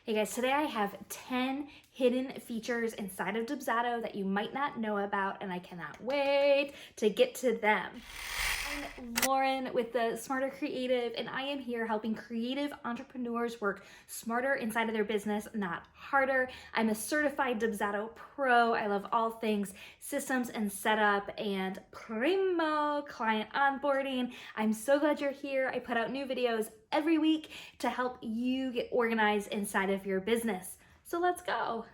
Hey guys, today I have 10 hidden features inside of Dubsado that you might not know about, and I cannot wait to get to them. I'm Lauren with the Smarter Creative, and I am here helping creative entrepreneurs work smarter inside of their business, not harder. I'm a certified Dubsado pro. I love all things systems and setup and primo client onboarding. I'm so glad you're here. I put out new videos every week to help you get organized inside of your business. So let's go.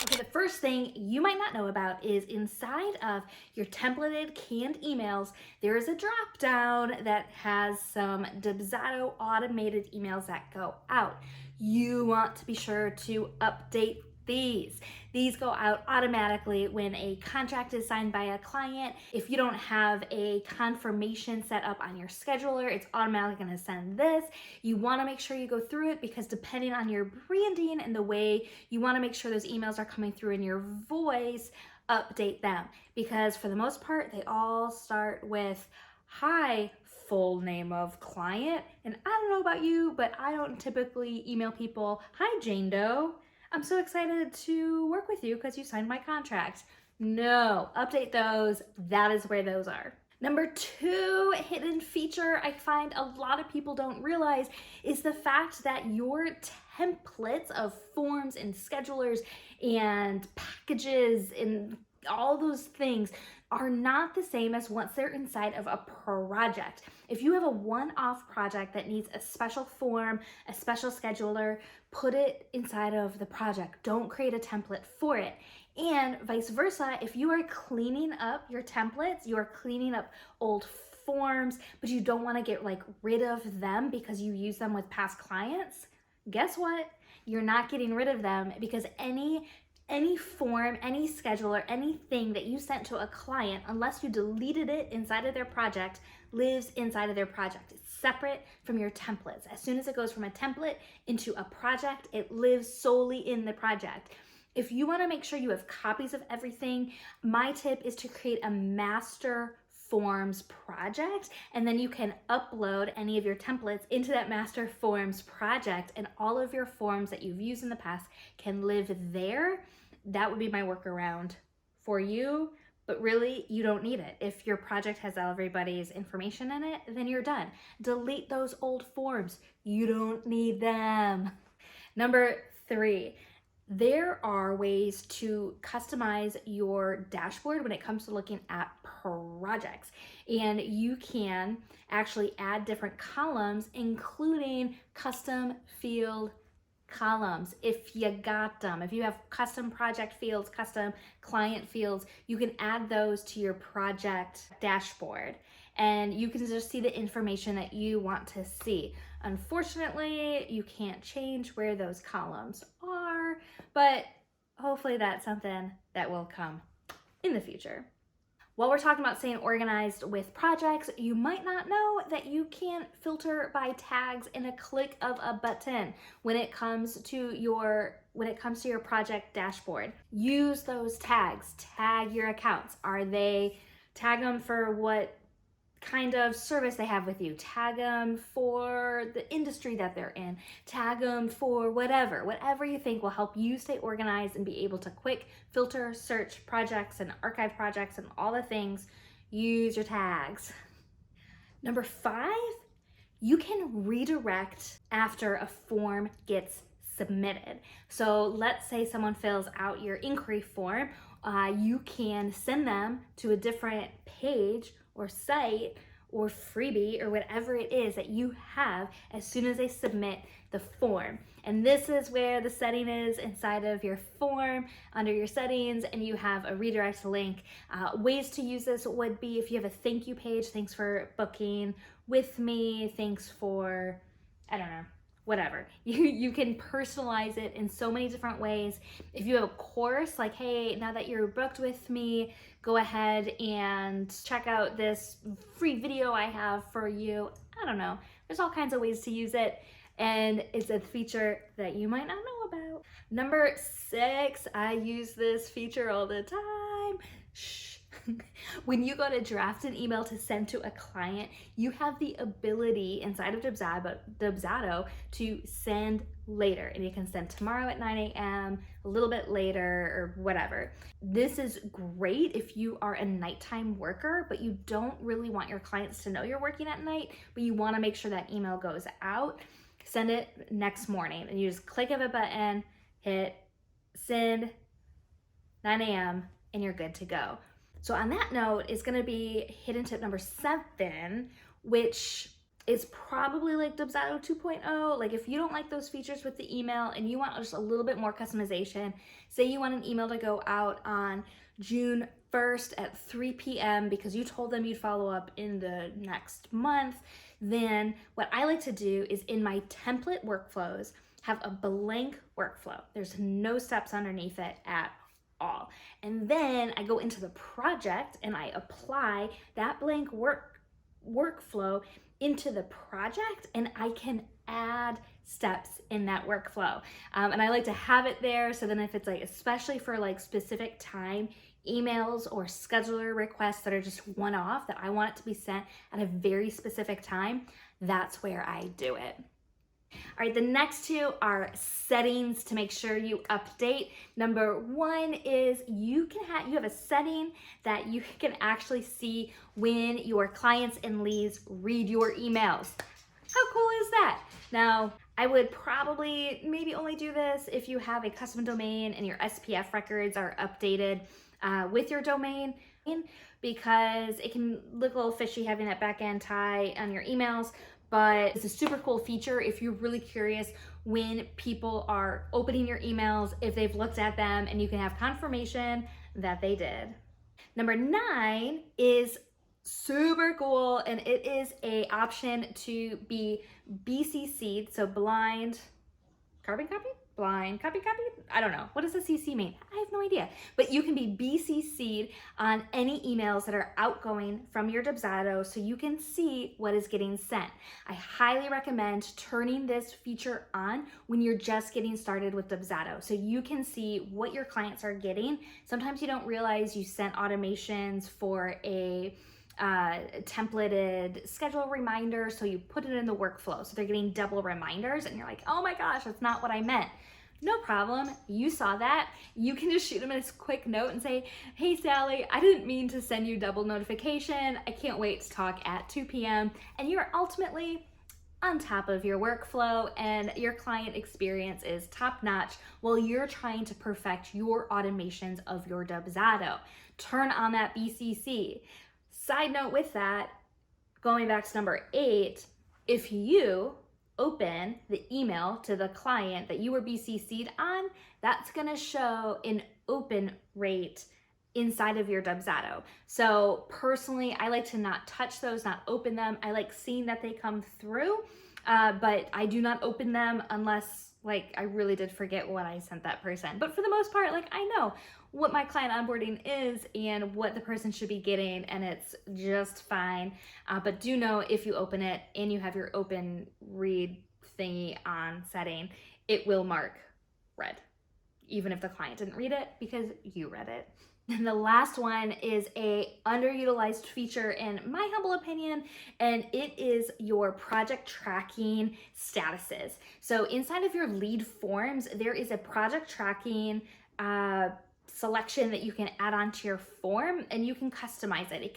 Okay, the first thing you might not know about is inside of your templated canned emails, there is a drop down that has some Dubsado automated emails that go out. You want to be sure to update these. These go out automatically when a contract is signed by a client. If you don't have a confirmation set up on your scheduler, it's automatically going to send this. You want to make sure you go through it because depending on your branding and the way you want to make sure those emails are coming through in your voice, update them. Because for the most part, they all start with, "Hi, full name of client." And I don't know about you, but I don't typically email people, "Hi, Jane Doe. I'm so excited to work with you because you signed my contract." No, update those. That is where those are. Number 2 hidden feature I find a lot of people don't realize is the fact that your templates of forms and schedulers and packages and all those things are not the same as once they're inside of a project. If you have a one-off project that needs a special form, a special scheduler, put it inside of the project. Don't create a template for it. And vice versa, if you are cleaning up your templates, you are cleaning up old forms, but you don't want to get rid of them because you use them with past clients, guess what? You're not getting rid of them because any form, any scheduler, anything that you sent to a client, unless you deleted it inside of their project, lives inside of their project. It's separate from your templates. As soon as it goes from a template into a project, it lives solely in the project. If you want to make sure you have copies of everything, my tip is to create a master forms project, and then you can upload any of your templates into that master forms project, and all of your forms that you've used in the past can live there. That would be my workaround for you, but really you don't need it. If your project has everybody's information in it, then you're done. Delete those old forms. You don't need them. Number 3, there are ways to customize your dashboard when it comes to looking at projects. And you can actually add different columns, including custom field columns if you got them. If you have custom project fields, custom client fields, you can add those to your project dashboard and you can just see the information that you want to see. Unfortunately, you can't change where those columns are, but hopefully that's something that will come in the future. While we're talking about staying organized with projects, you might not know that you can filter by tags in a click of a button when it comes to your project dashboard. Use those tags. Tag your accounts. Tag them for what kind of service they have with you. Tag them for the industry that they're in. Tag them for whatever you think will help you stay organized and be able to quick filter, search projects and archive projects and all the things. Use your tags. Number 5, you can redirect after a form gets submitted. So let's say someone fills out your inquiry form. You can send them to a different page or site or freebie or whatever it is that you have as soon as they submit the form. And this is where the setting is inside of your form under your settings, and you have a redirect link. Ways to use this would be if you have a thank you page, thanks for booking with me, thanks for, I don't know, whatever. You can personalize it in so many different ways. If you have a course, like, hey, now that you're booked with me, go ahead and check out this free video I have for you. I don't know. There's all kinds of ways to use it, and it's a feature that you might not know about. Number 6, I use this feature all the time. Shh. when you go to draft an email to send to a client, you have the ability inside of Dubsado to send later, and you can send tomorrow at 9 a.m., a little bit later, or whatever. This is great if you are a nighttime worker, but you don't really want your clients to know you're working at night, but you want to make sure that email goes out. Send it next morning, and you just click of a button, hit send, 9 a.m., and you're good to go. So on that note is going to be hidden tip number 7, which is probably like Dubsado 2.0. Like if you don't like those features with the email and you want just a little bit more customization, say you want an email to go out on June 1st at 3 p.m. because you told them you'd follow up in the next month, then what I like to do is in my template workflows, have a blank workflow. There's no steps underneath it at all. And then I go into the project and I apply that blank workflow into the project, and I can add steps in that workflow. And I like to have it there, so then if it's like, especially for like specific time emails or scheduler requests that are just one-off, that I want it to be sent at a very specific time, that's where I do it. All right, the next 2 are settings to make sure you update. Number 1 is you have a setting that you can actually see when your clients and leads read your emails. How cool is that? Now, I would probably maybe only do this if you have a custom domain and your SPF records are updated with your domain, because it can look a little fishy having that backend tie on your emails. But it's a super cool feature if you're really curious when people are opening your emails, if they've looked at them, and you can have confirmation that they did. Number 9 is super cool, and it is a option to be BCC'd, so blind, carbon copy? Blind copy? I don't know. What does the CC mean? I have no idea. But you can be BCC'd on any emails that are outgoing from your Dubsado, so you can see what is getting sent. I highly recommend turning this feature on when you're just getting started with Dubsado, so you can see what your clients are getting. Sometimes you don't realize you sent automations for a templated schedule reminder, so you put it in the workflow, so they're getting double reminders, and you're like, oh my gosh, that's not what I meant. No problem, you saw that. You can just shoot them a quick note and say, hey Sally, I didn't mean to send you double notification. I can't wait to talk at 2 p.m. And you're ultimately on top of your workflow, and your client experience is top notch while you're trying to perfect your automations of your Dubsado. Turn on that BCC. Side note with that, going back to number 8, if you open the email to the client that you were BCC'd on, that's gonna show an open rate inside of your Dubsado. So personally, I like to not touch those, not open them. I like seeing that they come through, but I do not open them unless like I really did forget what I sent that person. But for the most part, like I know what my client onboarding is and what the person should be getting, and it's just fine. But do know if you open it and you have your open read thingy on setting, it will mark red, even if the client didn't read it, because you read it. And the last one is a underutilized feature in my humble opinion, and it is your project tracking statuses. So inside of your lead forms, there is a project tracking selection that you can add onto your form, and you can customize it.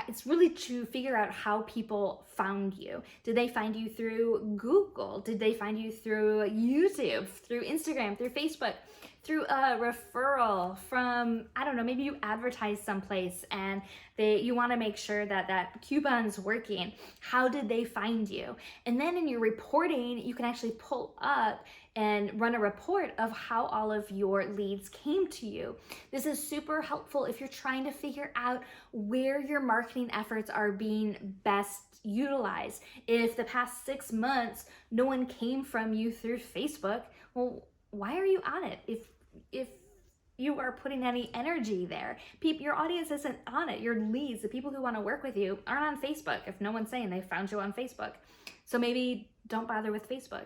It's really to figure out how people found you. Did they find you through Google? Did they find you through YouTube, through Instagram, through Facebook, through a referral from, I don't know, maybe you advertise someplace and you want to make sure that that coupon's working. How did they find you? And then in your reporting, you can actually pull up and run a report of how all of your leads came to you. This is super helpful if you're trying to figure out where your marketing efforts are being best utilized. If the past 6 months, no one came from you through Facebook, well, why are you on it? If you are putting any energy there, your audience isn't on it. Your leads, the people who want to work with you, aren't on Facebook if no one's saying they found you on Facebook. So maybe don't bother with Facebook.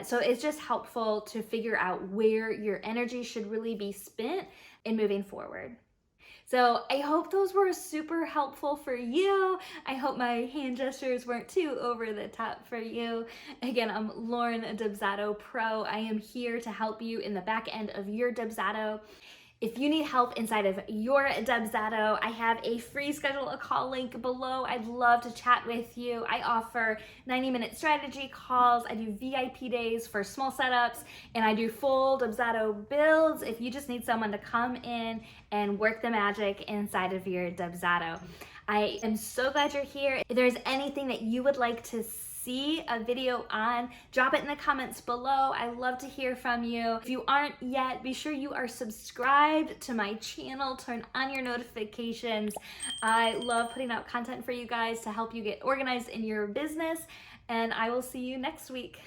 So it's just helpful to figure out where your energy should really be spent in moving forward. So I hope those were super helpful for you. I hope my hand gestures weren't too over the top for you. Again, I'm Lauren, a Dubsado Pro. I am here to help you in the back end of your Dubsado. If you need help inside of your Dubsado, I have a free schedule a call link below. I'd love to chat with you. I offer 90-minute strategy calls. I do VIP days for small setups, and I do full Dubsado builds if you just need someone to come in and work the magic inside of your Dubsado. I am so glad you're here. If there's anything that you would like to see a video on, drop it in the comments below. I love to hear from you. If you aren't yet, be sure you are subscribed to my channel, turn on your notifications. I love putting out content for you guys to help you get organized in your business, and I will see you next week.